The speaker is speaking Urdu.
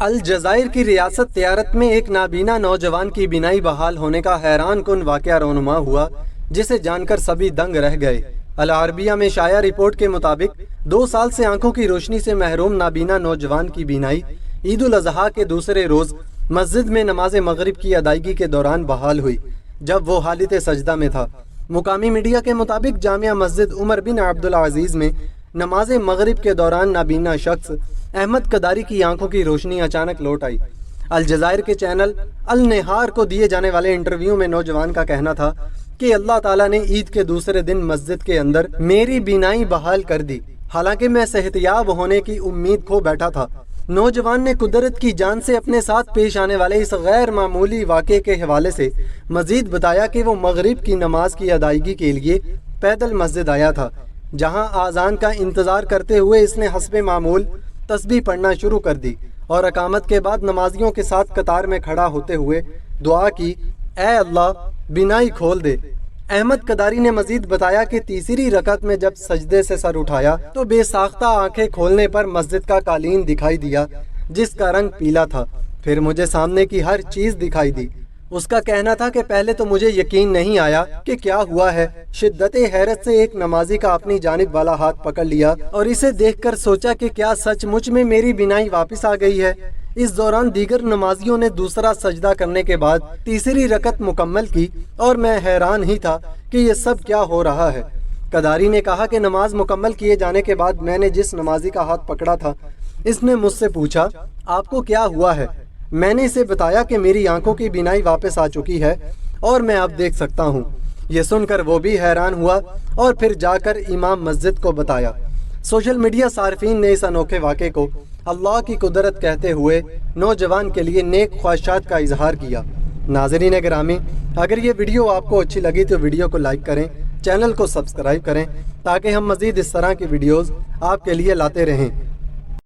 الجزائر کی ریاست تیارت میں ایک نابینا نوجوان کی بینائی بحال ہونے کا حیران کن واقعہ رونما ہوا، جسے جان کر سبھی دنگ رہ گئے۔ العربیہ میں شائع رپورٹ کے مطابق 2 سال سے آنکھوں کی روشنی سے محروم نابینا نوجوان کی بینائی عید الاضحیٰ کے دوسرے روز مسجد میں نماز مغرب کی ادائیگی کے دوران بحال ہوئی، جب وہ حالت سجدہ میں تھا۔ مقامی میڈیا کے مطابق جامعہ مسجد عمر بن عبدالعزیز میں نماز مغرب کے دوران نابینا شخص احمد قداری کی آنکھوں کی روشنی اچانک لوٹ آئی۔ الجزائر کے چینل النہار کو دیے جانے والے انٹرویو میں نوجوان کا کہنا تھا کہ اللہ تعالیٰ نے عید کے دوسرے دن مسجد کے اندر میری بینائی بحال کر دی، حالانکہ میں صحت یاب ہونے کی امید کھو بیٹھا تھا۔ نوجوان نے قدرت کی جان سے اپنے ساتھ پیش آنے والے اس غیر معمولی واقعے کے حوالے سے مزید بتایا کہ وہ مغرب کی نماز کی ادائیگی کے لیے پیدل مسجد آیا تھا، جہاں آذان کا انتظار کرتے ہوئے اس نے حسب معمول تسبیح پڑھنا شروع کر دی اور اقامت کے بعد نمازیوں کے ساتھ قطار میں کھڑا ہوتے ہوئے دعا کی، اے اللہ بینائی کھول دے۔ احمد قداری نے مزید بتایا کہ تیسری رکعت میں جب سجدے سے سر اٹھایا تو بے ساختہ آنکھیں کھولنے پر مسجد کا قالین دکھائی دیا، جس کا رنگ پیلا تھا۔ پھر مجھے سامنے کی ہر چیز دکھائی دی۔ اس کا کہنا تھا کہ پہلے تو مجھے یقین نہیں آیا کہ کیا ہوا ہے۔ شدت حیرت سے ایک نمازی کا اپنی جانب والا ہاتھ پکڑ لیا اور اسے دیکھ کر سوچا کہ کیا سچ مچ میں میری بینائی واپس آ گئی ہے۔ اس دوران دیگر نمازیوں نے دوسرا سجدہ کرنے کے بعد تیسری رکعت مکمل کی اور میں حیران ہی تھا کہ یہ سب کیا ہو رہا ہے۔ قداری نے کہا کہ نماز مکمل کیے جانے کے بعد میں نے جس نمازی کا ہاتھ پکڑا تھا، اس نے مجھ سے پوچھا، آپ کو کیا ہوا ہے؟ میں نے اسے بتایا کہ میری آنکھوں کی بینائی واپس آ چکی ہے اور میں اب دیکھ سکتا ہوں۔ یہ سن کر وہ بھی حیران ہوا اور پھر جا کر امام مسجد کو بتایا۔ سوشل میڈیا صارفین نے اس انوکھے واقعے کو اللہ کی قدرت کہتے ہوئے نوجوان کے لیے نیک خواہشات کا اظہار کیا۔ ناظرین گرامی، اگر یہ ویڈیو آپ کو اچھی لگی تو ویڈیو کو لائک کریں، چینل کو سبسکرائب کریں تاکہ ہم مزید اس طرح کی ویڈیوز آپ کے لیے لاتے رہیں۔